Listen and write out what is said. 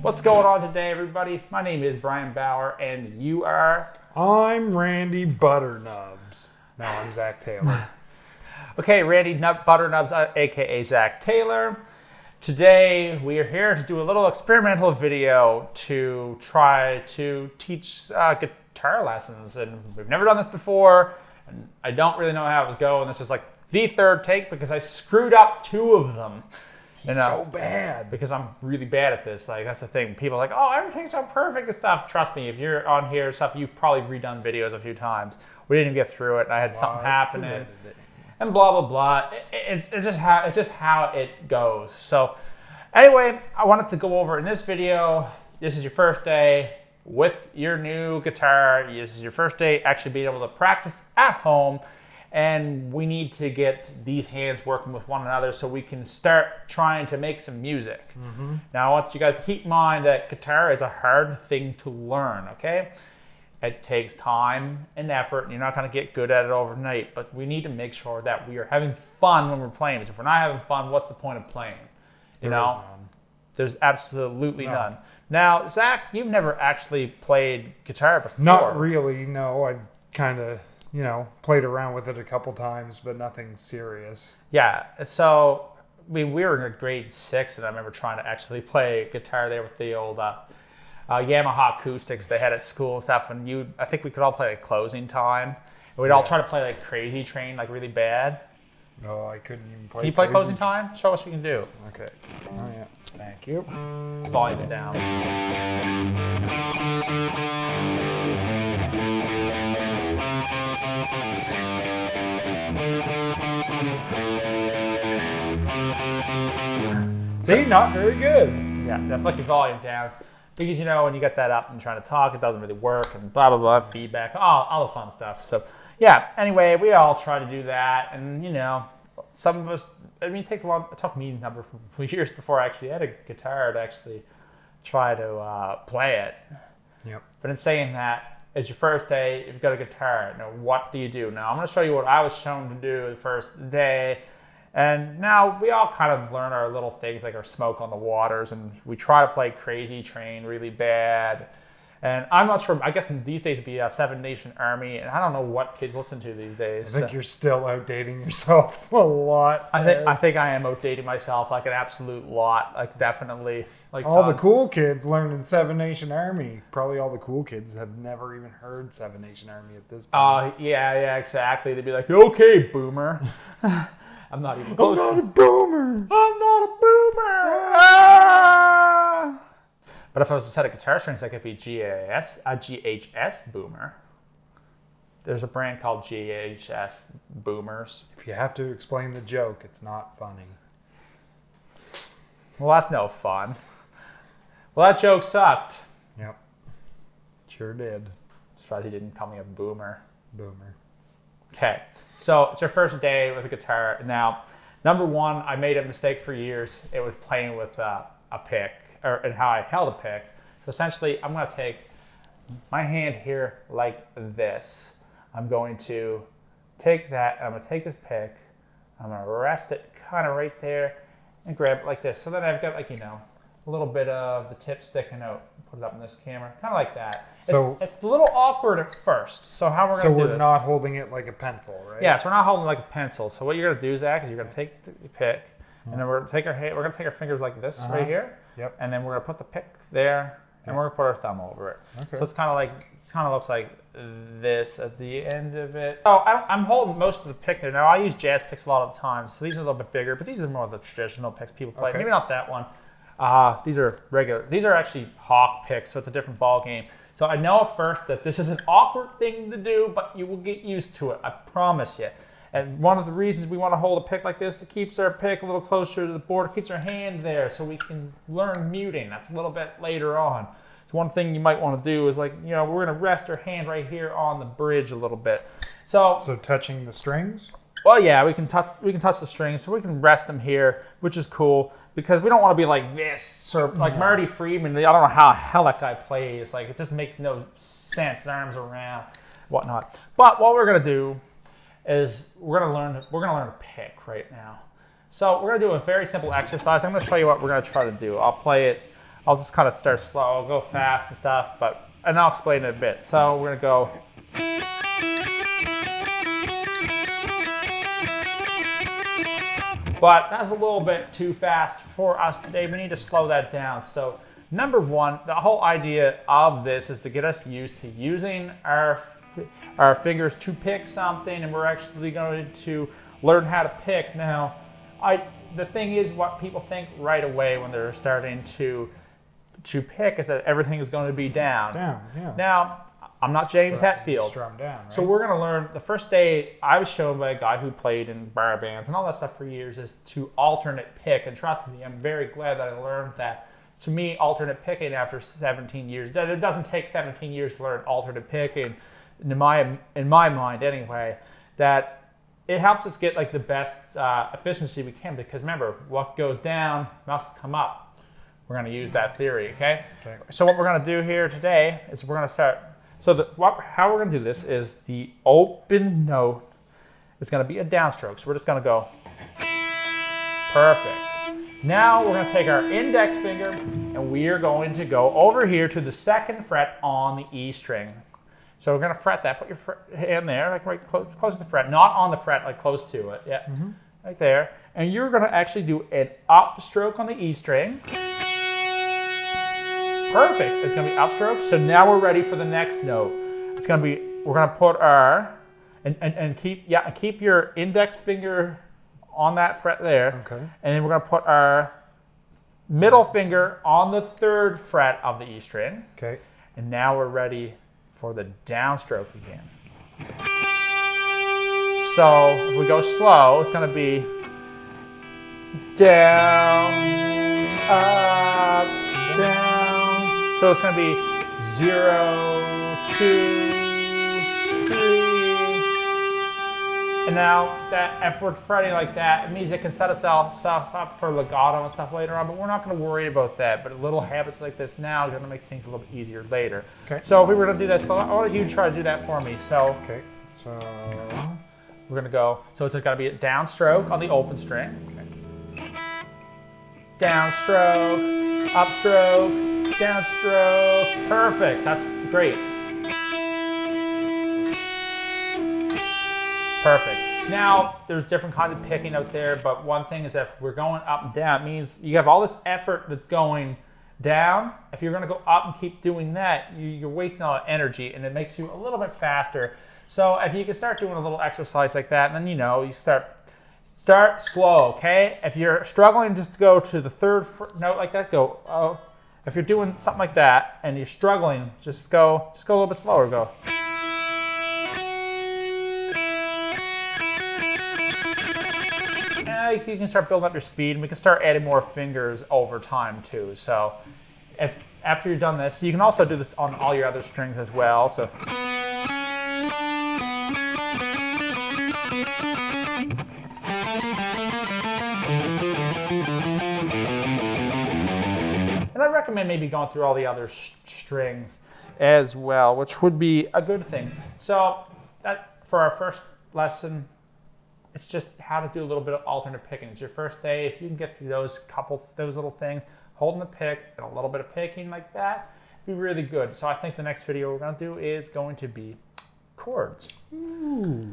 What's going on today, everybody? My name is Brian Bauer, and you are? I'm Randy Butternubs. No, I'm Zach Taylor. Okay, Randy Butternubs, aka Zach Taylor. Today, we are here to do a little experimental video to try to teach guitar lessons. And we've never done this before, and I don't really know how it was going. This is like the third take because I screwed up two of them. So bad. Because I'm really bad at this. Like, that's the thing. People are like, oh, everything's so perfect and stuff. Trust me, if you're on here and stuff, you've probably redone videos a few times. We didn't get through it, and I had something happen, and blah, blah, blah. It's just how it goes. So anyway, I wanted to go over in this video, this is your first day with your new guitar. This is your first day actually being able to practice at home. And we need to get these hands working with one another so we can start trying to make some music. Mm-hmm. Now, I want you guys to keep in mind that guitar is a hard thing to learn, okay? It takes time and effort, and you're not going to get good at it overnight, but we need to make sure that we are having fun when we're playing. Because if we're not having fun, what's the point of playing? You know? There's absolutely none. Now, Zach, you've never actually played guitar before. Not really, no. I've kind of... played around with it a couple times, but nothing serious. Yeah, so we were in grade 6, and I remember trying to actually play guitar there with the old Yamaha acoustics they had at school and stuff. And I think we could all play like Closing Time. And we'd all try to play like Crazy Train, like really bad. No, I couldn't even play. Can you play Closing Time? Show us what you can do. Okay. Oh yeah. Thank you. Volume it down. See, not very good. Yeah, that's like your volume down. Because, when you get that up and trying to talk, it doesn't really work, and blah, blah, blah, feedback, all the fun stuff. So, yeah, anyway, we all try to do that, and, some of us, it took me a number of years before I actually had a guitar to actually try to play it. Yep. But in saying that, it's your first day, you've got a guitar. Now, what do you do? Now, I'm going to show you what I was shown to do the first day. And now we all kind of learn our little things like our Smoke on the Waters, and we try to play Crazy Train really bad. And I'm not sure, I guess these days it'd be Seven Nation Army, and I don't know what kids listen to these days. I think you're still outdating yourself a lot. I think I am outdating myself like an absolute lot, like definitely. Like all the cool kids learning Seven Nation Army. Probably all the cool kids have never even heard Seven Nation Army at this point. Yeah, exactly. They'd be like, okay, boomer. I'm not even close. I'm not a boomer. I'm not a boomer. Ah! But if I was a set of guitar strings, that could be GHS Boomer. There's a brand called GHS Boomers. If you have to explain the joke, it's not funny. Well, that's no fun. Well, that joke sucked. Yep. Sure did. Surprised he didn't call me a boomer. Boomer. Okay. So it's your first day with a guitar. Now, number one, I made a mistake for years. It was playing with a pick, and how I held a pick. So essentially, I'm going to take my hand here like this. I'm going to take that, and I'm going to take this pick. I'm going to rest it kind of right there and grab it like this. So then I've got a little bit of the tip sticking out. Put it up in this camera, kind of like that. So it's a little awkward at first. So how we're going to do this? So we're not holding it like a pencil, right? Yeah, so we're not holding it like a pencil. So what you're going to do, Zach, is you're going to take the pick, and then we're going to take our fingers like this right here. Yep. And then we're going to put the pick there, and we're going to put our thumb over it. Okay. So it's kind of looks like this at the end of it. So I'm holding most of the pick there. Now I use jazz picks a lot of the time, so these are a little bit bigger, but these are more of the traditional picks people play. Okay. Maybe not that one. These are regular. These are actually Hawk picks, so it's a different ball game. So I know at first that this is an awkward thing to do, but you will get used to it. I promise you. And one of the reasons we want to hold a pick like this, it keeps our pick a little closer to the board, it keeps our hand there so we can learn muting. That's a little bit later on. So one thing you might want to do is we're going to rest our hand right here on the bridge a little bit. So touching the strings? Well, yeah, we can touch the strings, so we can rest them here, which is cool because we don't want to be like this or like Marty Friedman. I don't know how the hell that guy plays. Like, it just makes no sense. Arms around, whatnot. But what we're gonna do is we're gonna learn to pick right now. So we're gonna do a very simple exercise. I'm gonna show you what we're gonna try to do. I'll play it I'll just kind of start slow. I'll go fast and stuff, and I'll explain it a bit. So we're gonna go. But that's a little bit too fast for us today. We need to slow that down. So number one, the whole idea of this is to get us used to using our fingers to pick something, and we're actually going to learn how to pick. Now, the thing is, what people think right away when they're starting to pick is that everything is going to be down. Down, yeah. Now, I'm not James Hetfield. Strum down, right? So we're going to learn, the first day I was shown by a guy who played in bar bands and all that stuff for years, is to alternate pick. And trust me, I'm very glad that I learned that. To me, alternate picking after 17 years, it doesn't take 17 years to learn alternate picking, in my mind anyway, that it helps us get like the best efficiency we can, because remember, what goes down must come up. We're going to use that theory, okay? So what we're going to do here today is we're going to start. So how we're going to do this is the open note is going to be a downstroke. So we're just going to go. Perfect. Now we're going to take our index finger and we are going to go over here to the 2nd fret on the E string. So we're going to fret that. Put your hand there, like right close to the fret, not on the fret, like close to it. Yeah, right there. And you're going to actually do an upstroke on the E string. Perfect. It's going to be upstroke. So now we're ready for the next note. It's going to be, we're going to put our, and keep your index finger on that fret there. Okay. And then we're going to put our middle finger on the 3rd fret of the E string. Okay. And now we're ready for the downstroke again. So if we go slow, it's going to be down, up, down. So it's going to be 0, 2, 3. And now that if we're fretting like that, it means it can set us up for legato and stuff later on, but we're not going to worry about that. But little habits like this now are going to make things a little bit easier later. Okay. So if we were going to do that, so I want you to try to do that for me. So okay. So we're going to go. So it's got to be a downstroke on the open string. Okay. Downstroke, upstroke, downstroke. Perfect. That's great. Perfect. Now, there's different kinds of picking out there, but one thing is that if we're going up and down, it means you have all this effort that's going down. If you're going to go up and keep doing that, you're wasting a lot of energy, and it makes you a little bit faster. So if you can start doing a little exercise like that, and then you start slow, okay? If you're struggling just to go to the 3rd note like that, go. Oh, if you're doing something like that and you're struggling, just go a little bit slower. Go. You can start building up your speed, and we can start adding more fingers over time too. So if after you've done this, you can also do this on all your other strings as well. So and I recommend maybe going through all the other strings as well, which would be a good thing. So that for our first lesson, it's just how to do a little bit of alternate picking. It's your first day. If you can get through those little things, holding the pick and a little bit of picking like that, it'd be really good. So I think the next video we're going to do is going to be chords. Ooh.